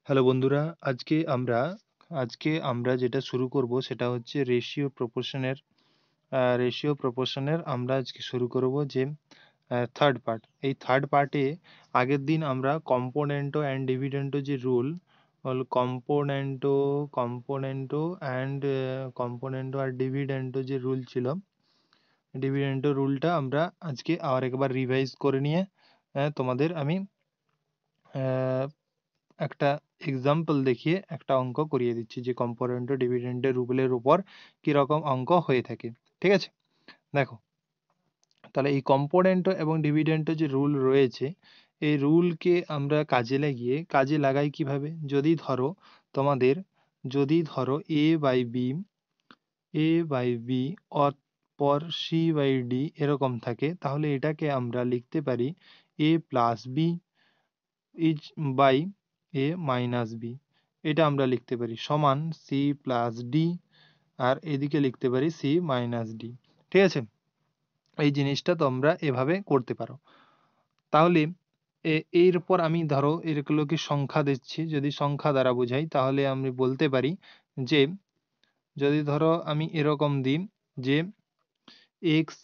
Hello বন্ধুরা, আজকে আমরা যেটা শুরু করব সেটা হচ্ছে রেশিও প্রপোর্শনের আমরা আজকে শুরু করব যে থার্ড পার্ট। এই থার্ড পার্টে আগের দিন আমরা কম্পোনেন্টো অ্যান্ড ডিভিডেন্টো যে রুল হল কম্পোনেন্টো আর ডিভিডেন্টো যে রুল ছিল, ডিভিডেন্টো রুলটা আমরা আজকে আর একবার রিভাইজ করে নিয়ে তোমাদের আমি একটা এক্সাম্পল দেখিয়ে একটা অঙ্ক করিয়ে দিচ্ছি যে কম্পোনেন্ট ও ডিভিডেন্ডের রুলের উপর কীরকম অঙ্ক হয়ে থাকে। ঠিক আছে, দেখো তাহলে এই কম্পোনেন্ট এবং ডিভিডেন্ট যে রুল রয়েছে, এই রুলকে আমরা কাজে লাগাই কিভাবে? যদি ধরো A by B or C by D এরকম থাকে, তাহলে এটাকে আমরা লিখতে পারি A plus B is by A minus B, এটা আমরা লিখতে পারি সমান সি প্লাস ডি, আর এদিকে লিখতে পারি সি মাইনাস ডি। ঠিক আছে, এই জিনিসটা তোমরা এভাবে করতে পারো। তাহলে এরপর আমি ধরো এগুলোকে সংখ্যা দিচ্ছি, যদি সংখ্যা দ্বারা বোঝাই তাহলে আমি বলতে পারি যে, যদি ধরো আমি এরকম দিই যে এক্স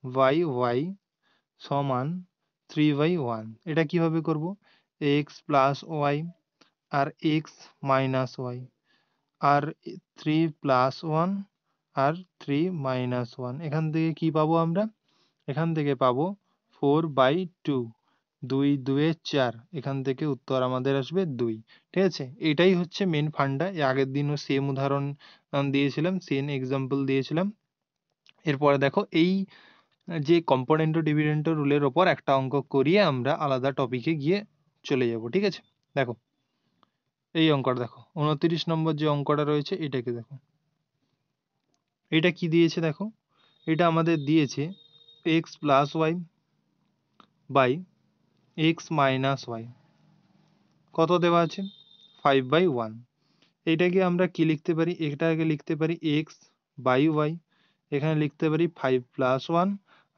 বাই ওয়াই সমান 3/1, এটা কিভাবে করব? এক্স প্লাস ওয়াই আর এক্স মাইনাস ওয়াই আর 3+1 আর 3-1, এখান থেকে কি পাবো আমরা? এখান থেকে পাবো 4/2, 2 2 4, এখান থেকে উত্তর আমাদের আসবে 2। ঠিক আছে, এটাই হচ্ছে মেন ফান্ডা। আগের দিনও সেম উদাহরণ দিয়েছিলাম, সেম এক্সাম্পল দিয়েছিলাম। এরপরে দেখো এই যে কম্পোনেন্ট ও ডিভিডেন্ট রুলের ওপর একটা অঙ্ক করিয়ে আমরা আলাদা টপিকে গিয়ে চলে যাব। ঠিক আছে, দেখো এই অঙ্কটা দেখো, 29 নম্বর যে অঙ্কটা রয়েছে এটাকে দেখো, এটা কি দিয়েছে দেখো, এটা আমাদের দিয়েছে x plus y by x minus y, কত দেওয়া আছে? 5/1। এটাকে আমরা কি লিখতে পারি? এটাকে লিখতে পারি এক্স বাই ওয়াই, এখানে লিখতে পারি 5+1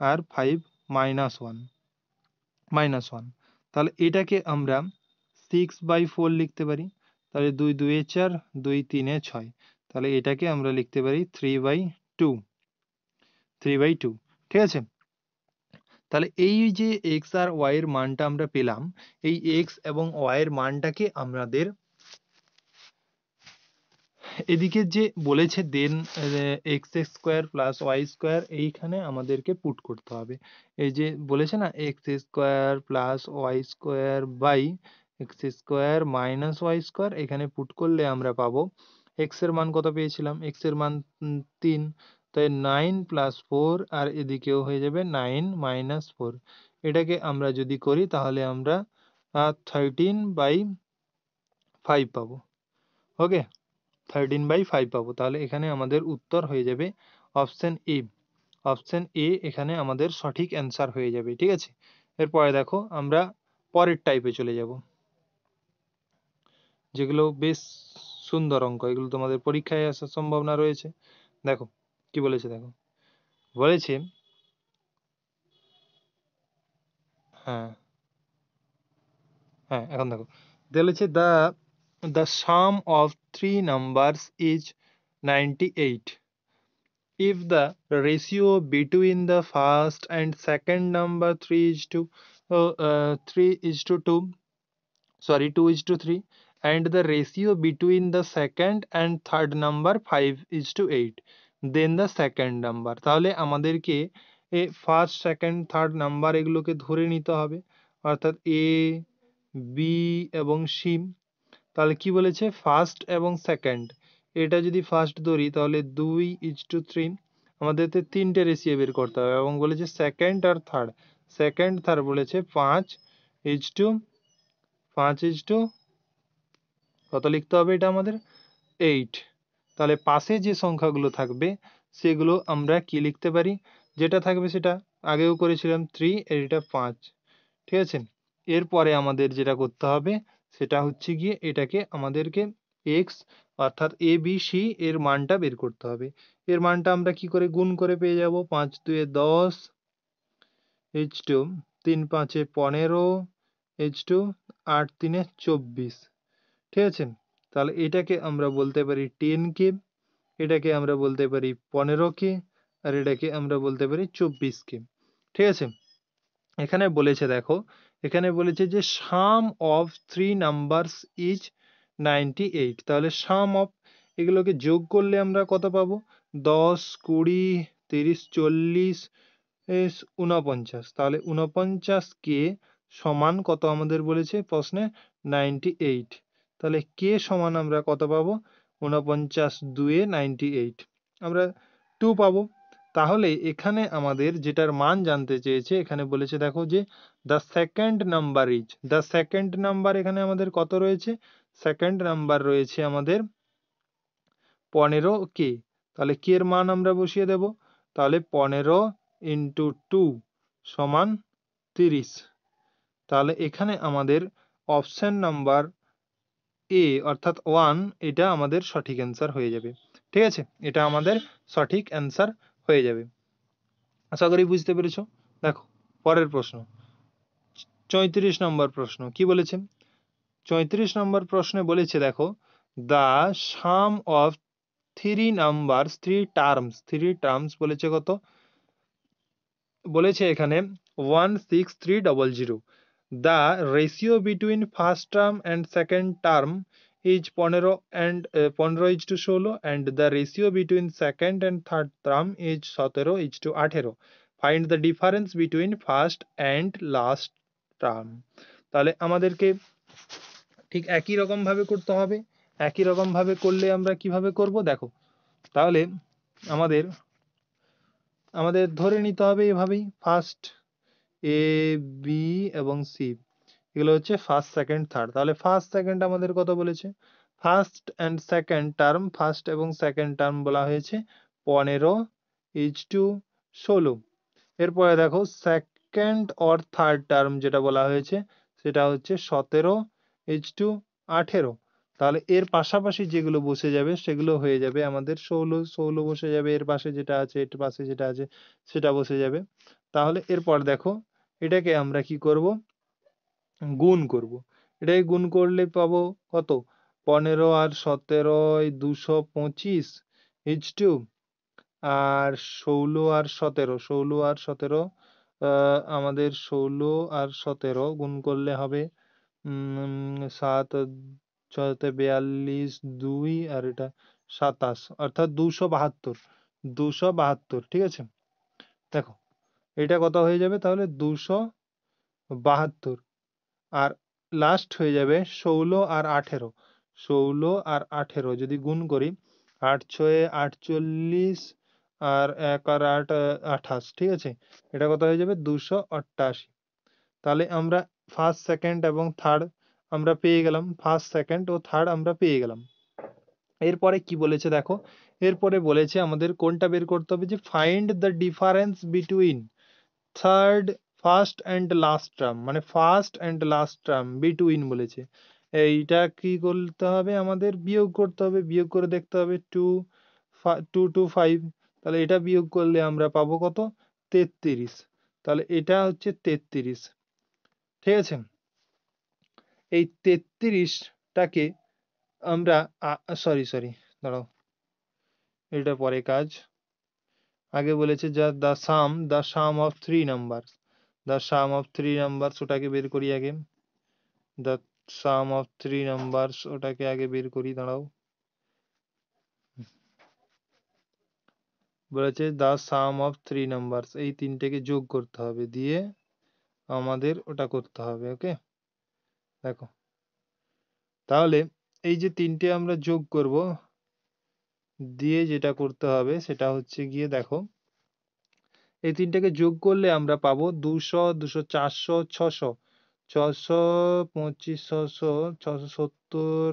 আর 5-1, তাহলে এটাকে আমরা 6/4 লিখতে পারি। তাহলে 2 2 4, 2 3 6, তাহলে এটাকে আমরা লিখতে পারি 3/2। ঠিক আছে, তাহলে এই যে এক্স আর ওয়াই এর মানটা আমরা পেলাম, এই এক্স এবং ওয়াই এর মানটাকে আমাদের এদিকে যে বলেছে then x square plus y square, এইখানে আমাদেরকে পুট করতে হবে। এই যে বলেছে না x square plus y square by x square minus y square, এখানে পুট করলে আমরা পাবো এক্স এর মান কত পেয়েছিলাম? এক্স এর মান 3, তাই 9+4, আর এদিকেও হয়ে যাবে 9-4। এটাকে আমরা যদি করি তাহলে আমরা 13/5 পাবো। ওকে, 13/5 পাবো। তাহলে এখানে আমাদের উত্তর হয়ে যাবে অপশন এ। অপশন এ এখানে আমাদের সঠিক অ্যান্সার হয়ে যাবে। ঠিক আছে, এরপরে দেখো আমরা পরের টাইপে চলে যাব, যেগুলো বেশ সুন্দর অঙ্ক, এগুলো তোমাদের পরীক্ষায় আসার সম্ভাবনা রয়েছে। দেখো কি বলেছে, দেখো বলেছে হ্যাঁ হ্যাঁ এখন দেখো বলেছে the sum of three numbers is 98 if the ratio between the first and second number 2:3, and the ratio between the second and third number 5:8, then the second number। তাহলে আমাদেরকে ফার্স্ট সেকেন্ড থার্ড নাম্বার এগুলোকে ধরে নিতে হবে, অর্থাৎ A B এবং C. তাহলে কি বলেছে? ফার্স্ট এবং সেকেন্ড, এটা যদি ফার্স্ট ধরি তাহলে 2:3, আমাদের তিনটে রেশিও বের করতে হবে, এবং বলেছে সেকেন্ড আর থার্ড, সেকেন্ড থার্ড বলেছে 5:5 কত লিখতে হবে? এটা আমাদের 8। তাহলে পাশে যে সংখ্যাগুলো থাকবে সেগুলো আমরা কি লিখতে পারি? যেটা থাকবে সেটা আগেও করেছিলাম 3, এটা 5। ঠিক আছে, এরপরে আমাদের যেটা করতে হবে সেটা হচ্ছে গিয়ে এটাকে আমাদেরকে এক্স অর্থাৎ এ বি সি এর মানটা বের করতে হবে। এর মানটা আমরা কি করে গুণ করে পেয়ে যাব? 5 2 10, H2 3 5 15, H2 8 3 24। ঠিক আছে, তাহলে এটাকে আমরা বলতে পারি 10K, এটাকে আমরা বলতে পারি 15K, আর এটাকে আমরা বলতে পারি 24K। ঠিক আছে, এখানে বলেছে দেখো, এখানে বলেছে যে সাম অফ 3 নাম্বারস ইজ 98। তাহলে সাম অফ, এগুলোকে যোগ করলে আমরা কত পাবো? 10, 20, 30, 40, 49। তাহলে 49K সমান কত আমাদের বলেছে প্রশ্নে? 98। তাহলে কে সমান আমরা কত পাবো? 49 2 98, আমরা 2 পাবো। তাহলে এখানে আমাদের যেটার মান জানতে চেয়েছে, এখানে বলেছে দেখো যে the second number is, the second number এখানে আমাদের কত রয়েছে? সেকেন্ড নাম্বার রয়েছে আমাদের 15K। তাহলে কে এর মান আমরা বসিয়ে দেব। তাহলে 15 ইন্টু 2 সমান 30। তাহলে এখানে আমাদের অপশন নাম্বার এ অর্থাৎ 1, এটা আমাদের সঠিক অ্যান্সার হয়ে যাবে। ঠিক আছে, এটা আমাদের সঠিক অ্যান্সার হয়ে যাবে। আশা করি বুঝতে পেরেছো। দেখো পরের প্রশ্ন, 34 নম্বর প্রশ্ন কি বলেছে? 34 নম্বর প্রশ্নে বলেছে দেখো, the some of 3 numbers 3 terms, 3 terms বলেছে কত? বলেছে এখানে 16300। The ratio between first term and second term is 15:16, and the ratio between second and third term is 17:18. Find the difference between first and last term. তাহলে আমাদেরকে ঠিক একই রকম ভাবে করতে হবে। একই রকম ভাবে করলে আমরা কিভাবে করব দেখো, তাহলে আমাদের আমাদের ধরে নিতে হবে এভাবেই, ফার্স্ট এ, বি এবং সি, এগুলো হচ্ছে ফার্স্ট সেকেন্ড থার্ড। তাহলে ফার্স্ট সেকেন্ড আমাদের কত বলেছে? First and second term, first এবং সেকেন্ড টার্ম বলা হয়েছে 15:16। এরপরে দেখো সেকেন্ড অর থার্ড টার্ম যেটা বলা হয়েছে সেটা হচ্ছে 17:18। তাহলে এর পাশাপাশি যেগুলো বসে যাবে সেগুলো হয়ে যাবে আমাদের 16, 16 বসে যাবে, এর পাশে যেটা আছে, এর পাশে যেটা আছে সেটা বসে যাবে। তাহলে এরপর দেখো এটাকে আমরা কি করব? গুণ করব। এটাকে গুণ করলে পাবো কত? 15 আর 17 225 ইজ টু, আর 16 আর 17, 16 আর 17, আমাদের 16 আর 17 গুণ করলে হবে 7, 6 42, 2 আর এটা 27, অর্থাৎ 272, 272। ঠিক আছে, দেখো এটা কত হয়ে যাবে তাহলে? 272, আর লাস্ট হয়ে যাবে 16 আর 18, 16 আর 18 যদি গুণ করি, 8 6 48, আর 1 আর 8 28। ঠিক আছে, এটা কত হয়ে যাবে? 288। তাহলে আমরা ফার্স্ট সেকেন্ড এবং থার্ড আমরা পেয়ে গেলাম, ফার্স্ট সেকেন্ড ও থার্ড আমরা পেয়ে গেলাম। এরপরে কি বলেছে দেখো, এরপরে বলেছে আমাদের কোনটা বের করতে হবে, যে find the difference between third, first and last term, মানে first and last term between বলেছে। এইটা কি করতে হবে? আমাদের বিয়োগ করতে হবে, বিয়োগ করে দেখতে হবে 2 2 5। তাহলে এটা বিয়োগ করলে আমরা পাবো কত? 33। তাহলে এটা হচ্ছে 33। ঠিক আছে, এই 33টাকে আমরা সরি সরি দাঁড়াও, এটা পরে কাজ। আগে বলেছে যা the some of 3 number, the some of 3 number ওটাকে বের করি আগে। দ্য সাম অফ 3 নাম্বারস ওটাকে আগে বের করি, দাঁড়াও। বলেছে দ্য সাম অফ 3 নাম্বারস, এই তিনটেকে যোগ করতে হবে, দিয়ে আমাদের ওটা করতে হবে। ওকে, দেখো তাহলে এই যে তিনটে আমরা যোগ করব, দিয়ে যেটা করতে হবে সেটা হচ্ছে গিয়ে দেখো, এই তিনটাকে যোগ করলে আমরা পাবো 200, 200, 400, 600, 625, 600, 670,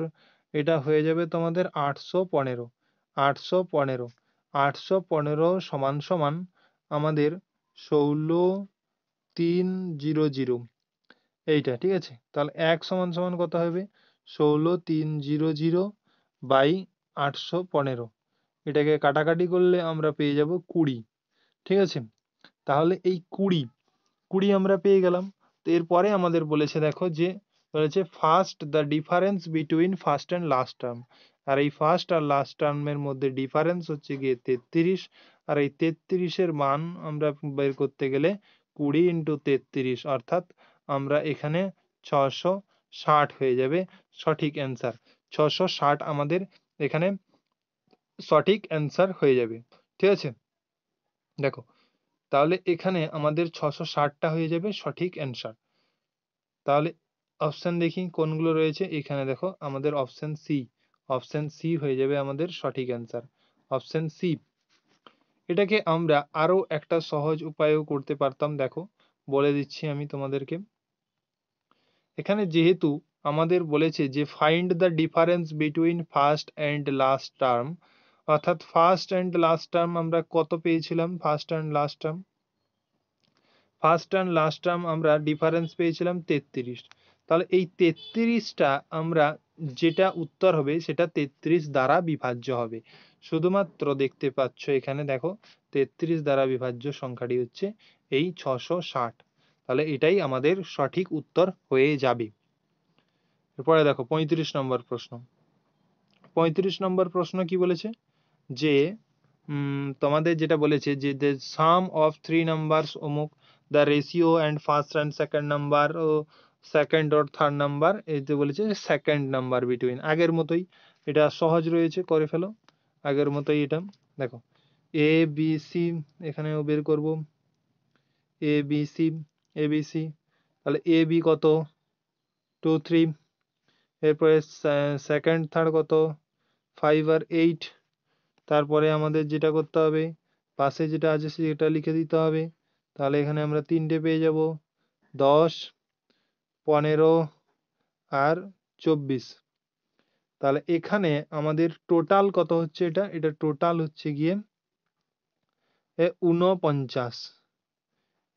এটা হয়ে যাবে তোমাদের 815, 815, 815 সমান সমান আমাদের 16300, এইটা। ঠিক আছে, তাহলে 1 সমান সমান কত হবে? 16300 বাই 815, এটাকে কাটাকাটি করলে আমরা পেয়ে যাব 20। ঠিক আছে, তাহলে এই 20 আমরা পেয়ে গেলাম। তো এরপরে আমাদের বলেছে দেখো যে বলেছে first the difference between first and last term, আর এই ফার্স্ট আর লাস্ট টার্মের মধ্যে ডিফারেন্স হচ্ছে গিয়ে 33, আর এই 33-এর মান আমরা বের করতে গেলে 20 ইন্টু 33, অর্থাৎ আমরা এখানে 660 হয়ে যাবে সঠিক অ্যান্সার। 660 আমাদের এখানে সঠিক অ্যান্সার হয়ে যাবে। ঠিক আছে, দেখো তাহলে এখানে আমাদের 660টা হয়ে যাবে সঠিক অ্যান্সার। তাহলে অপশন দেখি কোনগুলো রয়েছে, এখানে দেখো আমাদের অপশন সি হয়ে যাবে আমাদের সঠিক অ্যান্সার, অপশন সি। এটাকে আমরা আরো একটা সহজ উপায়ও করতে পারতাম, দেখো বলে দিচ্ছি আমি তোমাদেরকে। এখানে যেহেতু আমাদের বলেছে যে find the difference between first and last term, অর্থাৎ ফার্স্ট অ্যান্ড লাস্ট টার্ম আমরা কত পেয়েছিলাম, ফার্স্ট অ্যান্ড লাস্ট টার্ম আমরা ডিফারেন্স পেয়েছিলাম 33। তাহলে এই 33টা আমরা যেটা উত্তর হবে সেটা 33 দ্বারা বিভাজ্য হবে। শুধুমাত্র দেখতে পাচ্ছ এখানে দেখো 33 দ্বারা বিভাজ্য সংখ্যাটি হচ্ছে এই 660, তাহলে এটাই আমাদের সঠিক উত্তর হয়ে যাবে। এরপরে দেখো 35 নম্বর প্রশ্ন। 35 নম্বর প্রশ্ন কি বলেছে যে তোমাদের যেটা বলেছে যে the sum of 3 numbers অমুক, the ratio and first and second number ও সেকেন্ড or থার্ড নাম্বার, এইতে বলেছে যে সেকেন্ড নাম্বার বিটুইন, আগের মতোই এটা সহজ রয়েছে, করে ফেলো আগের মতোই। এটা দেখো এ বি সি, এখানেও বের করব এ বি সি, তাহলে এ বি কত 2 3, এরপরে সেকেন্ড থার্ড কত 5 আর 8, তারপরে আমাদের যেটা করতে হবে পাশে যেটা আছে সেটা লিখে দিতে হবে। তাহলে এখানে আমরা তিনটে পেয়ে যাব 10 15 আর 24। তাহলে এখানে আমাদের টোটাল কত হচ্ছে, এটা টোটাল হচ্ছে গিয়ে 49।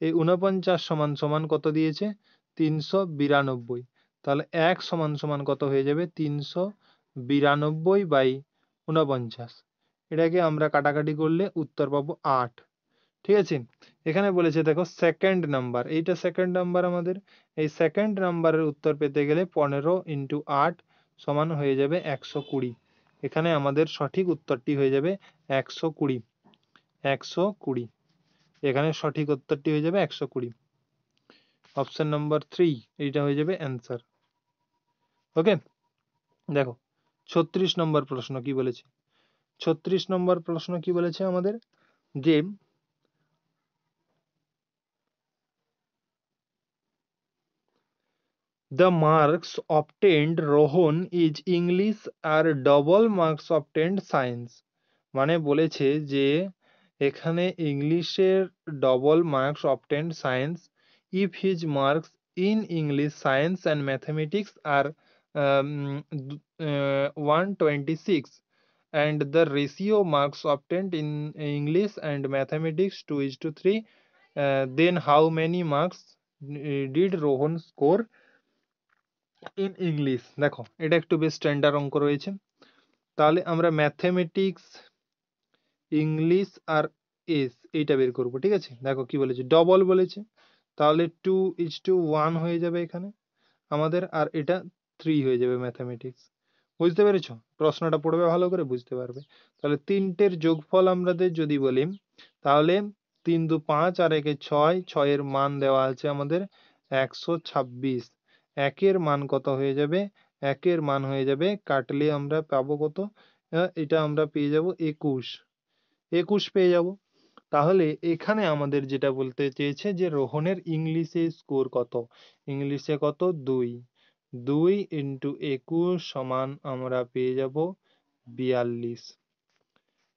এই 49 সমান সমান কত দিয়েছে 392। তাহলে 1 সমান সমান কত হয়ে যাবে 392/49। এটাকে আমরা কাটাকাটি করলে উত্তর পাবো 8। ঠিক আছে, এখানে বলেছে দেখো সেকেন্ড নাম্বার, এইটা সেকেন্ড নাম্বার আমাদের, এই সেকেন্ড নাম্বারের উত্তর পেতে গেলে 15 ইন্টু 8 সমান হয়ে যাবে 120। এখানে আমাদের সঠিক উত্তরটি হয়ে যাবে 120, 120। এখানে সঠিক উত্তরটি হয়ে যাবে 120, অপশন নাম্বার 3 এইটা হয়ে যাবে অ্যান্সার। ওকে, দেখো 36 নম্বর প্রশ্ন কি বলেছে। 36 নম্বর প্রশ্ন কি বলেছে আমাদের যে the marks obtained Rohan is English R double marks obtained science, মানে বলেছে যে এখানে ইংলিশের double marks obtained science if his marks in English, science and mathematics are 126 and the ratio marks obtained in English and mathematics 2:3, then how many marks did Rohan score in English. দেখো এটা একটু বেশ standard অঙ্ক রয়েছে। তাহলে আমরা mathematics, English আর এইটা বের করব। ঠিক আছে, দেখো কি বলেছে ডবল বলেছে, তাহলে 2:1 হয়ে যাবে এখানে আমাদের, আর এটা 3 হয়ে যাবে ম্যাথমেটিক্স। বুঝতে পেরেছো, প্রশ্নটা পড়বে ভালো করে বুঝতে পারবে। তাহলে তিনটের যোগফল আমাদের যদি বলি তাহলে 3 2 5 আর 1 6, 6-এর মান দেওয়া আছে আমাদের 126। একের মান কত হয়ে যাবে, একের মান হয়ে যাবে কাটলে আমরা পাবো কত, এটা আমরা পেয়ে যাব 21 পেয়ে যাব। তাহলে এখানে আমাদের যেটা বলতে চেয়েছে যে রোহনের ইংলিশে স্কোর কত, ইংলিশে কত 2 ইন্টু 21 সমান আমরা পেয়ে যাব 42।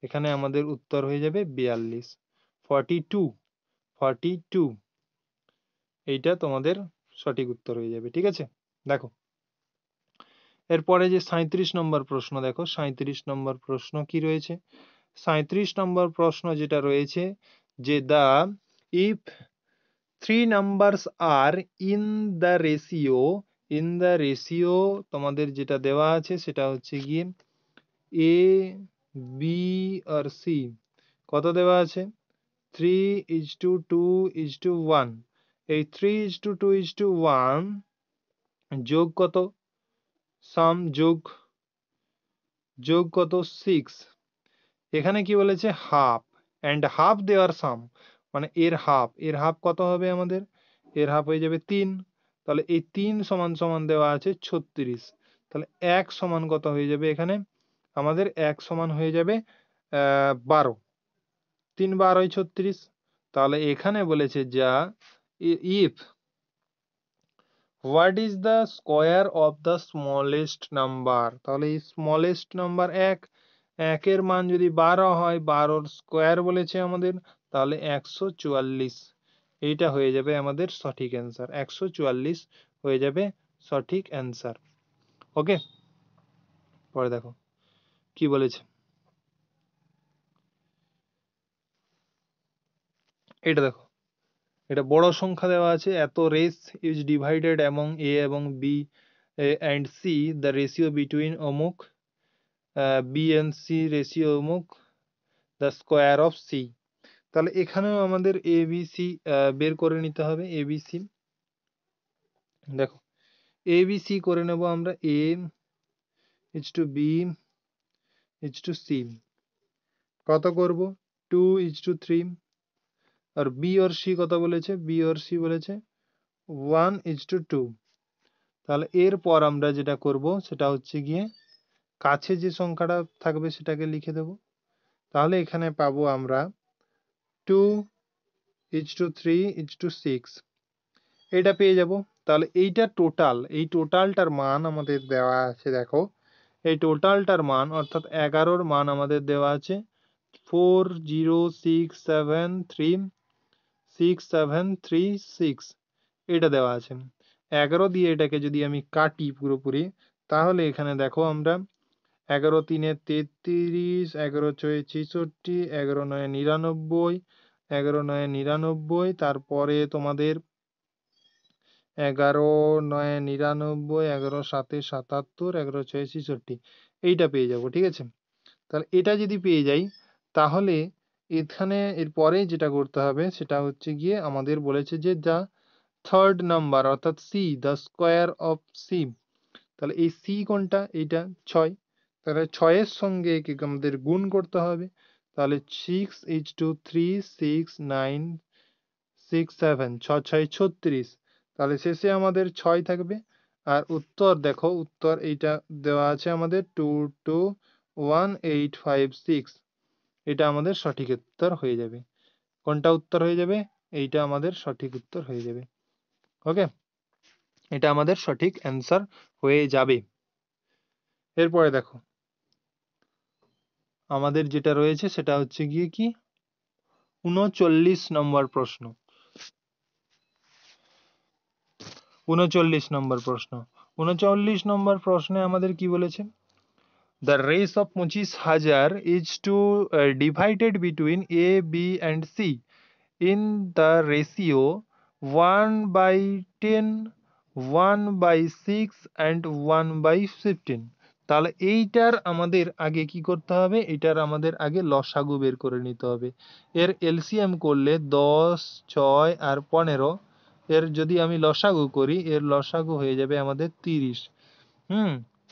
এখানে আমাদের উত্তর হয়ে যাবে 42, 42। এইটা তোমাদের সঠিক উত্তর হয়ে যাবে। ঠিক আছে, দেখো এরপরে যে 37 নম্বর প্রশ্ন, দেখো 37 নম্বর প্রশ্ন কি রয়েছে। 37 নম্বর প্রশ্ন যেটা রয়েছে যে if 3 numbers are in the ratio, তোমাদের যেটা দেওয়া আছে সেটা হচ্ছে গিয়ে এ বি আর সি, কত দেওয়া আছে 3:2:1। এই 3:2:1 যোগ কত, সাম যোগ যোগ কত 6, এখানে কি বলেছে হাফ, অ্যান্ড হাফ দেওয়ার সাম, মানে এর হাফ কত হবে আমাদের, এর হাফ হয়ে যাবে 3, তাহলে এই 3 সমান সমান দেওয়া আছে 36, তাহলে 1 সমান কত হয়ে যাবে এখানে আমাদের, 1 সমান হয়ে যাবে 12, 3 12 36, তাহলে এখানে বলেছে যা if what is the square of the smallest number, তাহলে এই স্মলেস্ট নাম্বার 1, একের মান যদি 12 হয়, 12র স্কোয়ার বলেছে আমাদের, তাহলে 144, এইটা হয়ে যাবে আমাদের সঠিক অ্যান্সার, 144 হয়ে যাবে সঠিক অ্যান্সার। ওকে, পরে দেখো কি বলেছে, এটা দেখো, এটা বড় সংখ্যা দেওয়া আছে, এত race is divided among A এবং B and C, the ratio between অমুক, বি এন্ড সি রেশিও অমুক, দ্য স্কোয়ার অফ সি, তাহলে এখানেও আমাদের এ বি সি বের করে নিতে হবে, এ বি সি, দেখো এ বি সি করে নেব আমরা, A is to B is to C, কত করব 2 ইজ টু 3, আর বি আর সি কত বলেছে, বি আর সি বলেছে 1 ইজ টু 2, তাহলে এরপর আমরা যেটা করব সেটা হচ্ছে গিয়ে কাছে যে সংখ্যাটা থাকবে সেটাকে লিখে দেব, তাহলে এখানে পাবো আমরা 2 ইজ টু 3 ইজ টু 6, এটা পেয়ে যাব। তাহলে এইটা টোটাল, এই টোটালটার মান আমাদের দেওয়া আছে, দেখো এই টোটালটার মান অর্থাৎ 11র মান আমাদের দেওয়া আছে 406736, এটা দেওয়া আছে। 11 দিয়ে এটাকে যদি আমি কাটি পুরোপুরি, তাহলে এখানে দেখো আমরা 11 3 33, 11 6 66, 11 9 99, 11 9 99, তারপরে তোমাদের 11 9 99, 11 7 77, 11 6 66, এইটা পেয়ে যাব, ঠিক আছে। তাহলে এটা যদি পেয়ে যাই, তাহলে এখানে এরপরে যেটা করতে হবে সেটা হচ্ছে গিয়ে আমাদের বলেছে যে যা থার্ড নাম্বার অর্থাৎ C, the square of C, তাহলে এই সি কোনটা, এইটা 6, তাহলে 6-এর সঙ্গে একে আমাদের গুণ করতে হবে, তাহলে 6 ইজ টু 3 6 9 6 7, 6 6 36, তাহলে শেষে আমাদের 6 থাকবে। আর উত্তর দেখো, উত্তর এইটা দেওয়া আছে আমাদের 221856, এটা আমাদের সঠিক উত্তর হয়ে যাবে। কোনটা উত্তর হয়ে যাবে, এইটা আমাদের সঠিক উত্তর হয়ে যাবে। ওকে, এটা আমাদের সঠিক অ্যান্সার হয়ে যাবে। এরপরে দেখো আমাদের যেটা রয়েছে সেটা হচ্ছে গিয়ে কি 39 নম্বর প্রশ্ন, 39 নম্বর প্রশ্ন, 39 নম্বর প্রশ্নে আমাদের কি বলেছে, the race of 25,000 is to divided between A, B and C in the ratio 1/10, 1/6 and 1/15, তাহলে এইটার আমাদের আগে কি করতে হবে, এটার আমাদের আগে লসাগু বের করে নিতে হবে। এর এলসিএম করলে 10 6 আর 15, এর যদি আমি লসাগু করি, এর লসাগু হয়ে যাবে আমাদের 30।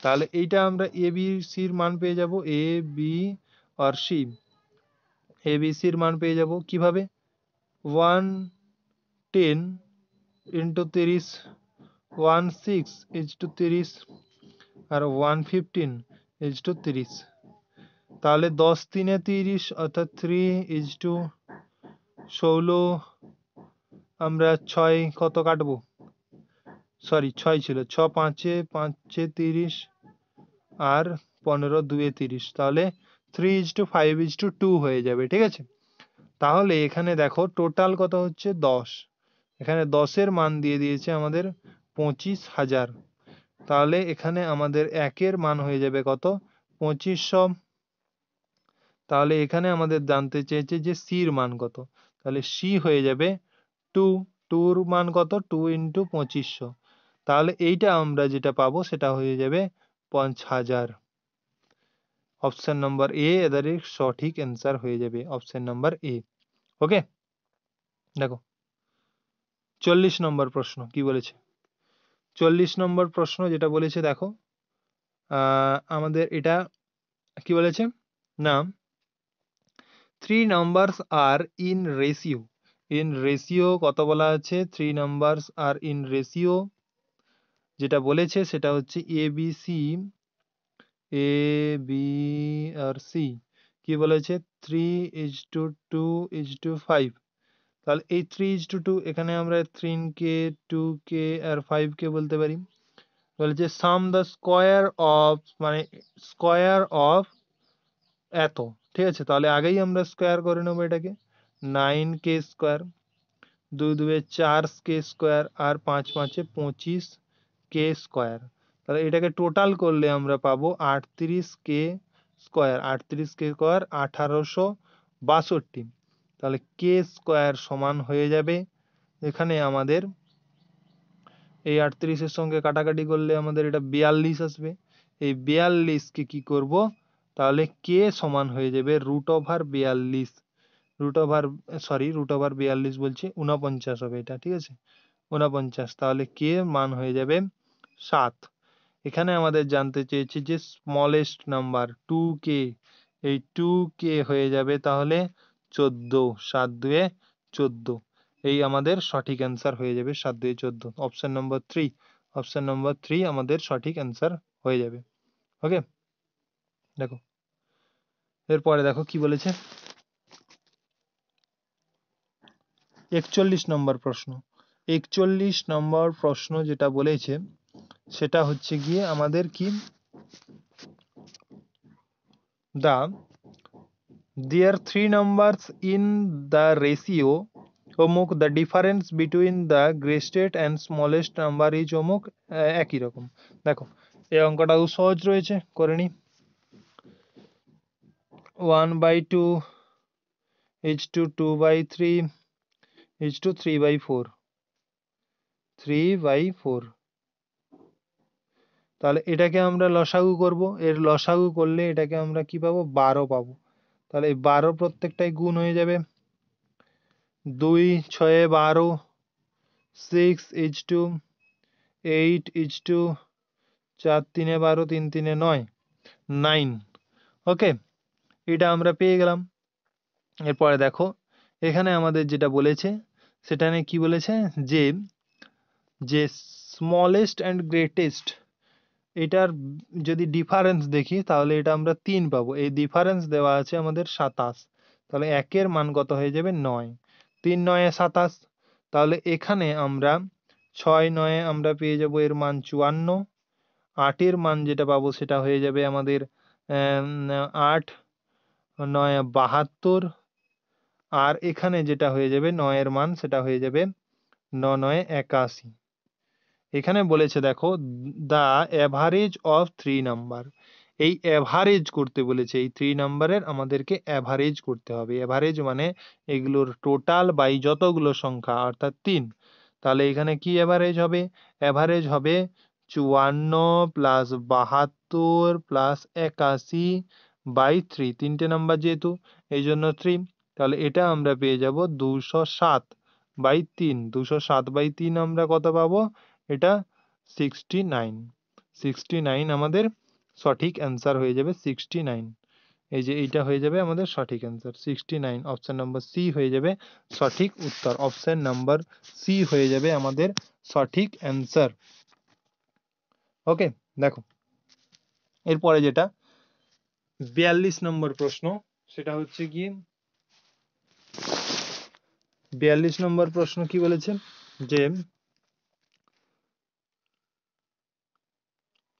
তাহলে এইটা আমরা এ বি সির মান পেয়ে যাব, এ বি আর সি, এ বি সির মান পেয়ে যাব কিভাবে, 110 ইন্টু 30, 16 ইজ টু 30, আর 115 ইজ টু 30, তাহলে 10 3 30 অর্থাৎ 3 ইজ টু 16, আমরা 6 কত কাটবো, সরি 6 ছিল, 6 5 5 30, আর 15 2 30, তাহলে 3:5:2 হয়ে যাবে, ঠিক আছে। তাহলে এখানে দেখো টোটাল কত হচ্ছে 10, এখানে 10-এর মান দিয়ে দিয়েছে আমাদের 25,000, তাহলে এখানে আমাদের একের মান হয়ে যাবে কত 2500, তাহলে এখানে আমাদের জানতে চেয়েছে যে সির মান কত, তাহলে সি হয়ে যাবে 2, 2-র মান কত 2 ইন্টু 2500, তাহলে এইটা আমরা যেটা পাবো সেটা হয়ে যাবে 5000। অপশন নাম্বার এ এদের সঠিক অ্যান্সার হয়ে যাবে, অপশন নাম্বার এ। ওকে, দেখো 40 নম্বর প্রশ্ন কি বলেছে, 40 নম্বর প্রশ্ন যেটা বলেছে দেখো, আমাদের এটা কি বলেছে না, 3 numbers are in ratio, in ratio কত বলা আছে, 3 numbers are in ratio, যেটা বলেছে সেটা হচ্ছে A B C, A B আর সি, কি বলেছে 3:2:5। তাহলে এই 3:2 এখানে আমরা 3 কে 2 কে আর 5 কে বলতে পারি। বলেছে সাম দ্য স্কোয়ার অফ, মানে স্কোয়ার অফ এত, ঠিক আছে, তাহলে আগেই আমরা স্কোয়ার করে নেবো এটাকে, 9k স্কোয়ার, 2 2 4k স্কোয়ার, আর 5 5 25k স্কোয়ার। তাহলে এটাকে টোটাল করলে আমরা পাবো 38k স্কোয়ার, 38k স্কোয়ার 1862। তাহলে কে স্কোয়ার সমান হয়ে যাবে, এখানে আমাদের এই 38-এর সঙ্গে কাটাকাটি করলে আমাদের এটা 42 আসবে। এই 42কে কি করব, তাহলে কে সমান হয়ে যাবে √42, √42 বলছি 49 হবে এটা, ঠিক আছে, 49। তাহলে কে মান হয়ে যাবে 7। এখানে আমাদের জানতে চেয়েছে যে স্মলেস্ট নাম্বার 2k, এই 2k হয়ে যাবে তাহলে 14, 7 2 14, এই আমাদের সঠিক অ্যান্সার হয়ে যাবে 7 2 14, অপশন নম্বর 3, অপশন নম্বর 3 আমাদের সঠিক অ্যান্সার হয়ে যাবে। ওকে, দেখো এরপরে দেখো কি বলেছে 41 নম্বর প্রশ্ন। 41 নম্বর প্রশ্ন যেটা বলেছে সেটা হচ্ছে গিয়ে আমাদের কি, there are 3 numbers in the ratio অমুক, the difference between the greatest and smallest number is অমুক, একই রকম। দেখো এই অঙ্কটাও সহজ রয়েছে, করে নি। 1/2 is to 2/3 is to 3/4, 3/4। তাহলে এটাকে আমরা লসাগু করব, এর লসাগু করলে এটাকে আমরা কি পাবো, 12 পাবো। তাহলে এই 12 প্রত্যেকটাই গুণ হয়ে যাবে, 2 6 12, 6:8, 4 3 12, 3 3 9, 9। ওকে, এটা আমরা পেয়ে গেলাম। এরপরে দেখো এখানে আমাদের যেটা বলেছে সেটা নিয়ে কি বলেছে, যে যে স্মলেস্ট অ্যান্ড গ্রেটেস্ট, এটার যদি ডিফারেন্স দেখি তাহলে এটা আমরা 3 পাবো। এই ডিফারেন্স দেওয়া আছে আমাদের 27, তাহলে একের মান কত হয়ে যাবে 9, 3 9 27। তাহলে এখানে আমরা 6 9 আমরা পেয়ে যাব এর মান 54, 8-এর মান যেটা পাবো সেটা হয়ে যাবে আমাদের 8 9 72, আর এখানে যেটা হয়ে যাবে 9-এর মান সেটা হয়ে যাবে 9 9 81। এখানে বলেছে দেখো দ্য অ্যাভারেজ অফ 3 নাম্বার, এই অ্যাভারেজ করতে বলেছে, এই 3 নাম্বারের আমাদেরকে অ্যাভারেজ করতে হবে। অ্যাভারেজ মানে এগুলোর টোটাল বাই যতগুলো সংখ্যা অর্থাৎ 3। তাহলে এখানে কি অ্যাভারেজ হবে, অ্যাভারেজ হবে 54 প্লাস 72 প্লাস 81/3, তিনটে নাম্বার যেহেতু এই জন্য 3। তাহলে এটা আমরা পেয়ে যাব 207/3, 207/3 আমরা কত পাবো, এটা 69, 69 আমাদের সঠিক অ্যান্সার হয়ে যাবে 69। এই যে এইটা হয়ে যাবে আমাদের সঠিক অ্যান্সার 69, অপশন নাম্বার সি হয়ে যাবে সঠিক উত্তর, অপশন নাম্বার সি হয়ে যাবে আমাদের সঠিক অ্যান্সার। ওকে, দেখো এরপরে যেটা 42 নম্বর প্রশ্ন, সেটা হচ্ছে কি 42 নম্বর প্রশ্ন কি বলেছে, যে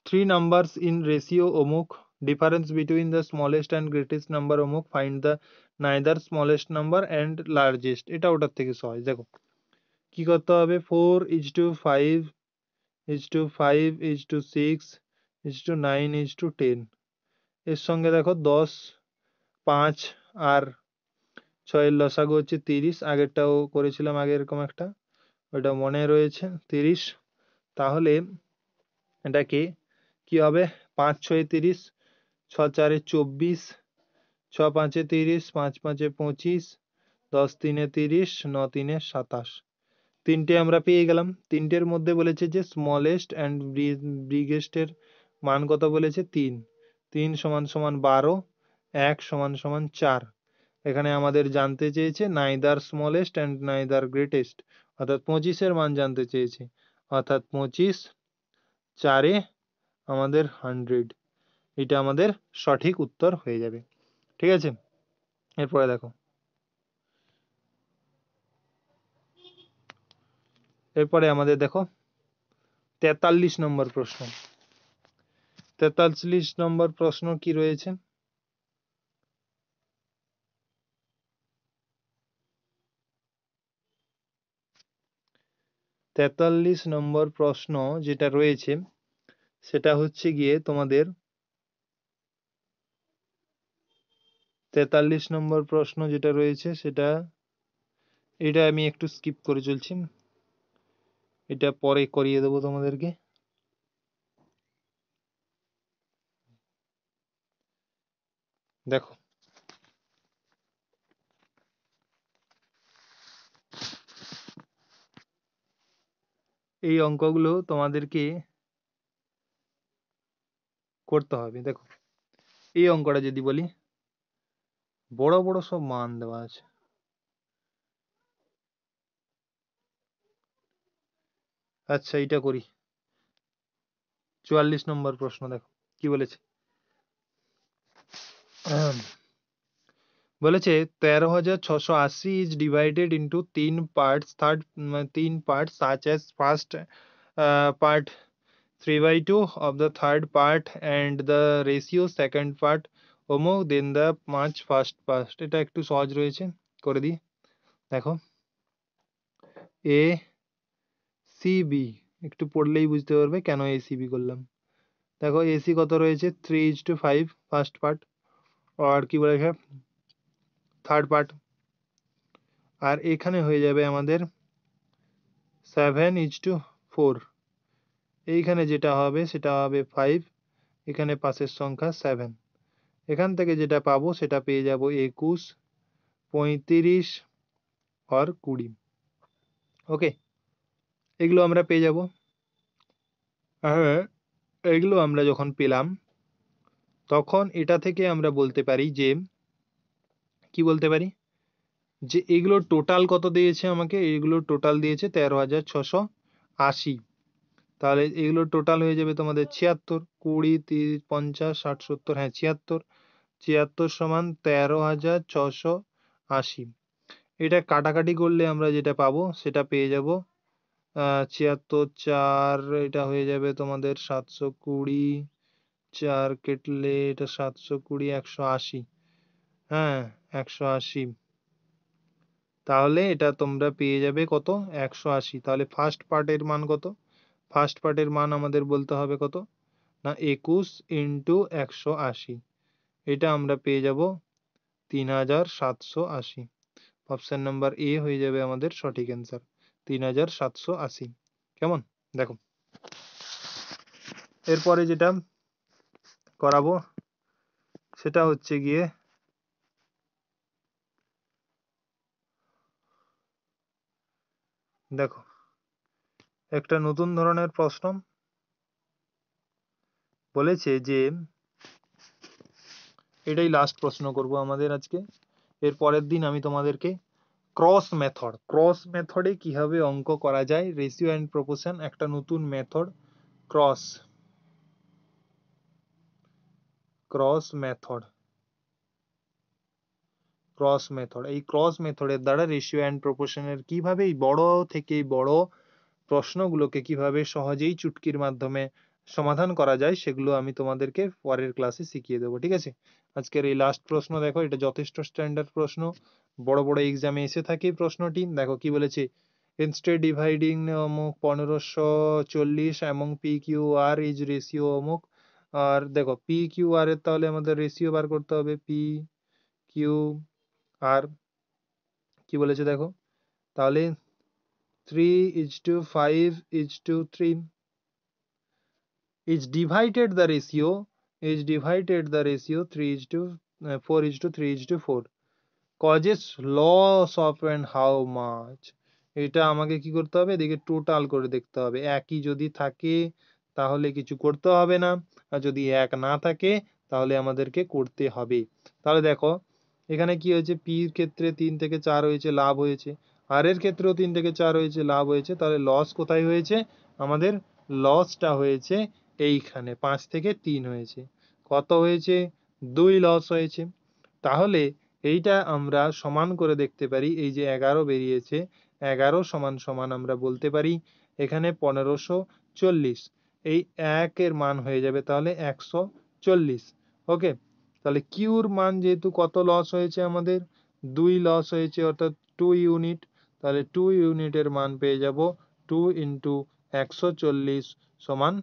3 numbers in ratio অমুক, difference between the smallest and greatest number অমুক, find the neither smallest number and largest। এটা ওটার থেকে সহজ। দেখো কি করতে হবে, 4:5:5:6:9:10, এর সঙ্গে দেখো 10 5 আর 6-এর লসাগু হচ্ছে 30, আগেরটাও করেছিলাম আগে এরকম একটা, ওটা মনে রয়েছে 30। তাহলে এটাকে কি হবে, 5 6 30, 6 4 24, 6 5 30, 5 5 25, 10 3 30, 9 3 27। তিনটে আমরা পেয়ে গেলাম। তিনটের মধ্যে বলেছে যে স্মলেস্ট অ্যান্ড বিগেস্টের মান কত বলেছে 3, 3 সমান সমান 12, 1 সমান সমান 4। এখানে আমাদের জানতে চেয়েছে neither smallest and neither greatest, অর্থাৎ 25-এর মান জানতে চেয়েছে, অর্থাৎ 25 4-এ আমাদের 100, এটা আমাদের সঠিক উত্তর হয়ে যাবে। ঠিক আছে, এরপরে দেখো, এরপরে আমাদের দেখো 43 নম্বর প্রশ্ন। 43 নম্বর প্রশ্ন কি রয়েছে? 43 নম্বর প্রশ্ন যেটা রয়েছে সেটা হচ্ছে গিয়ে তোমাদের 43 নম্বর প্রশ্ন যেটা রয়েছে সেটা, এটা আমি একটু স্কিপ করে চলছি, এটা পরে করিয়ে দেবো তোমাদেরকে। দেখো, এই অঙ্কগুলো তোমাদেরকে করতে হবে। দেখো, এই অঙ্কটা যদি বলি, বড় বড় সব মান দেওয়া আছে। আচ্ছা, এটা করি। 44 নম্বর প্রশ্ন দেখো কি বলেছে। বলেছে 13,680 is divided into 3 parts, third 3 parts such as first part 3/2 of the third part and the ratio second part অমুক, then the much first part। এটা একটু সহজ রয়েছে, করে দিই। দেখো, এ সি বি, একটু পড়লেই বুঝতে পারবে কেন এ সি বি করলাম। দেখো, এসি কত রয়েছে 3:5 ফার্স্ট পার্ট, আর কি বলেছে থার্ড পার্ট, আর এখানে হয়ে যাবে আমাদের 7:4। এইখানে যেটা হবে সেটা হবে 5, এখানে পাশের সংখ্যা 7। এখান থেকে যেটা পাবো সেটা পেয়ে যাব 21, 35 আর 20। ওকে, এগুলো আমরা পেয়ে যাব। হ্যাঁ, এগুলো আমরা যখন পেলাম তখন এটা থেকে আমরা বলতে পারি যে, কি বলতে পারি, যে এগুলোর টোটাল কত দিয়েছে আমাকে, এগুলোর টোটাল দিয়েছে 13,680। তাহলে এগুলোর টোটাল হয়ে যাবে তোমাদের 76, 20, 30, 50, 60, 70, হ্যাঁ 76, 76 সমান 13,680। এটা কাটাকাটি করলে আমরা যেটা পাবো সেটা পেয়ে যাব 76 4, এটা হয়ে যাবে তোমাদের 720, 4 কেটলে এটা 720, 180, হ্যাঁ 180। তাহলে এটা তোমরা পেয়ে যাবে কত, 180। তাহলে ফার্স্ট পার্টের মান কত, ফার্স্ট পার্টের মান আমাদের বলতে হবে কত না 21 ইন্টু 180, এটা আমরা পেয়ে যাব 3,780। অপশন নাম্বার এ হয়ে যাবে আমাদের সঠিক অ্যান্সার, 3,780। কেমন, দেখো এরপরে যেটা করাবো সেটা হচ্ছে গিয়ে, দেখো একটা নতুন ধরনের প্রশ্ন বলেছে যে, এটাই লাস্ট প্রশ্ন করব আমাদের আজকে। এর পরের দিন আমি তোমাদেরকে ক্রস মেথডে কিভাবে অঙ্ক করা যায়, রেশিও অ্যান্ড প্রপোর্শন, একটা নতুন মেথড, ক্রস মেথড, এই ক্রস মেথডের দ্বারা রেশিও অ্যান্ড প্রপোর্শনের কিভাবে এই বড় থেকে বড় প্রশ্নগুলোকে কিভাবে সহজেই চুটকির মাধ্যমে সমাধান করা যায় সেগুলো আমি তোমাদেরকে পরের ক্লাসে শিখিয়ে দেবো। ঠিক আছে, আজকের এই লাস্ট প্রশ্ন দেখো, এটা যথেষ্ট স্ট্যান্ডার্ড প্রশ্ন, বড় বড় এক্সামে এসে থাকে প্রশ্নটি। দেখো কি বলেছে, ইনস্টেড ডিভাইডিং অমুক 1540 এবং P Q R is ratio অমুক। আর দেখো পি কিউ আর এর তাহলে আমাদের রেশিও বার করতে হবে, পি কিউ আর কি বলেছে দেখো, তাহলে 3:5:3 is divided the ratio 3:4:3:4 causes loss of and how much, এটা আমাকে কি করতে হবে, এদিকে টোটাল করে দেখতে হবে। একই যদি থাকে তাহলে কিছু করতে হবে না, আর যদি এক না থাকে তাহলে আমাদেরকে করতে হবে। তাহলে দেখো এখানে কি হয়েছে, পির ক্ষেত্রে 3 থেকে 4 হয়েছে, লাভ হয়েছে। আর এর ক্ষেত্রেও 3 থেকে 4 হয়েছে, লাভ হয়েছে। তাহলে লস কোথায় হয়েছে, আমাদের লসটা হয়েছে এইখানে 5 থেকে 3 হয়েছে। কত হয়েছে, 2 লস হয়েছে। তাহলে এইটা আমরা সমান করে দেখতে পারি, এই যে 11 বেরিয়েছে, 11 সমান সমান আমরা বলতে পারি এখানে 1540। এই 1 এর মান হয়ে যাবে তাহলে 140। ওকে, তাহলে কিউর মান যেহেতু কত লস হয়েছে, আমাদের 2 লস হয়েছে, অর্থাৎ 2 ইউনিট। তাহলে 2 ইউনিটের মান পেয়ে যাব 2 ইন্টু 140 সমান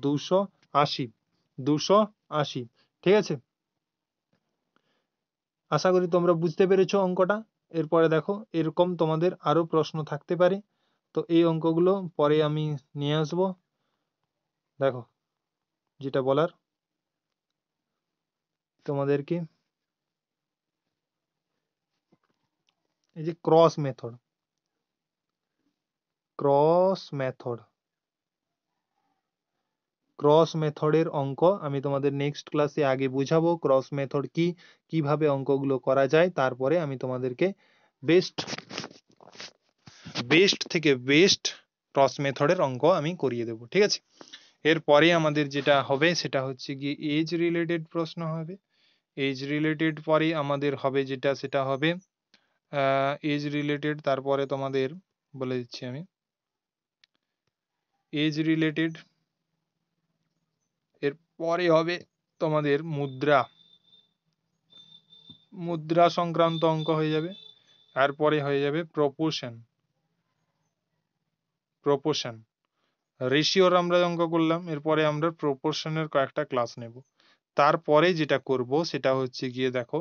280। 280, ঠিক আছে। আশা করি তোমরা বুঝতে পেরেছো অঙ্কটা। এরপরে দেখো এরকম তোমাদের আরো প্রশ্ন থাকতে পারে, তো এই অঙ্কগুলো পরে আমি নিয়ে আসবো। দেখো যেটা বলার তোমাদেরকে, এই যে cross method, cross method, cross মেথডের অঙ্ক আমি তোমাদের নেক্সট ক্লাসে আগে বুঝাবো। ক্রস মেথড কি, কিভাবে অঙ্কগুলো করা যায়, তারপরে আমি তোমাদেরকে বেস্ট বেস্ট থেকে বেস্ট ক্রস মেথডের অঙ্ক আমি করিয়ে দেবো, ঠিক আছে। এরপরে আমাদের যেটা হবে সেটা হচ্ছে কি এজ রিলেটেড প্রশ্ন হবে। এজ রিলেটেড পরে আমাদের হবে যেটা, সেটা হবে এজ রিলেটেড, তারপরে তোমাদের বলে দিচ্ছি আমি, এজ রিলেটেড, এরপরে হবে তোমাদের মুদ্রা, মুদ্রা সংক্রান্ত অঙ্ক হয়ে যাবে। তারপরে হয়ে যাবে প্রপোর্শন, প্রপোর্শন রেশিওর আমরা অঙ্ক করলাম, এরপরে আমরা প্রপোর্শনের কয়েকটা ক্লাস নেব। তারপরে যেটা করব সেটা হচ্ছে গিয়ে দেখো,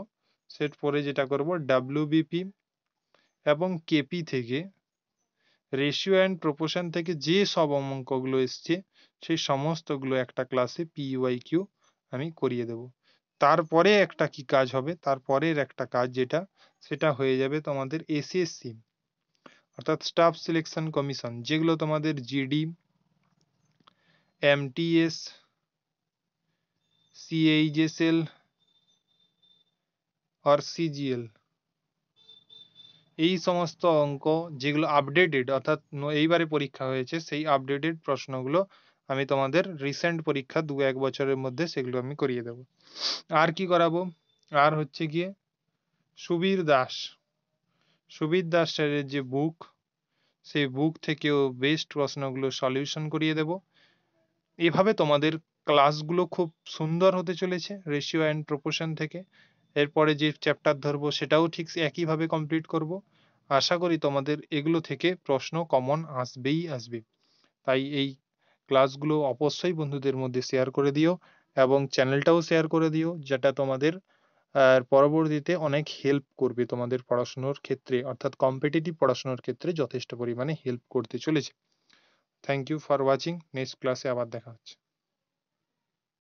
সেট পরে যেটা করব ডাব্লিউবিপি এবং কেপি থেকে, রেশিও অ্যান্ড প্রপোর্শন থেকে যে সব অঙ্কগুলো এসছে সেই সমস্তগুলো একটা ক্লাসে পিওয়াইকিউ আমি করিয়ে দেব। তারপরে একটা কি কাজ হবে, তারপরের একটা কাজ যেটা, সেটা হয়ে যাবে তোমাদের এসএসসি অর্থাৎ স্টাফ সিলেকশন কমিশন, যেগুলো তোমাদের জিডি, এমটিএস, সিএইচএসএল আর সিজিএল, এই সমস্ত অঙ্ক যেগুলো আপডেটেড, অর্থাৎ এইবারে পরীক্ষা হয়েছে সেই আপডেটেড প্রশ্নগুলো আমি তোমাদের রিসেন্ট পরীক্ষা 2-1 বছরের মধ্যে সেগুলো আমি করিয়ে দেব। আর কি করাবো, আর হচ্ছে গিয়ে সুবীর দাস, সুবীর দাস স্যারের যে বুক, সেই বুক থেকেও বেস্ট প্রশ্নগুলো সলিউশন করিয়ে দেব। এভাবে তোমাদের ক্লাসগুলো খুব সুন্দর হতে চলেছে রেশিও অ্যান্ড প্রপোর্শন থেকে। এরপরে যে চ্যাপ্টার ধরবো সেটাও ঠিক একইভাবে কমপ্লিট করব। আশা করি তোমাদের এগুলো থেকে প্রশ্ন কমন আসবেই আসবে। তাই এই ক্লাসগুলো অবশ্যই বন্ধুদের মধ্যে শেয়ার করে দিও এবং চ্যানেলটাও শেয়ার করে দিও, যেটা তোমাদের পরবর্তীতে অনেক হেল্প করবে তোমাদের পড়াশোনার ক্ষেত্রে, অর্থাৎ কম্পিটিটিভ পড়াশোনার ক্ষেত্রে যথেষ্ট পরিমাণে হেল্প করতে চলেছে। Thank you for watching. Next ক্লাসে আবার দেখা হচ্ছে।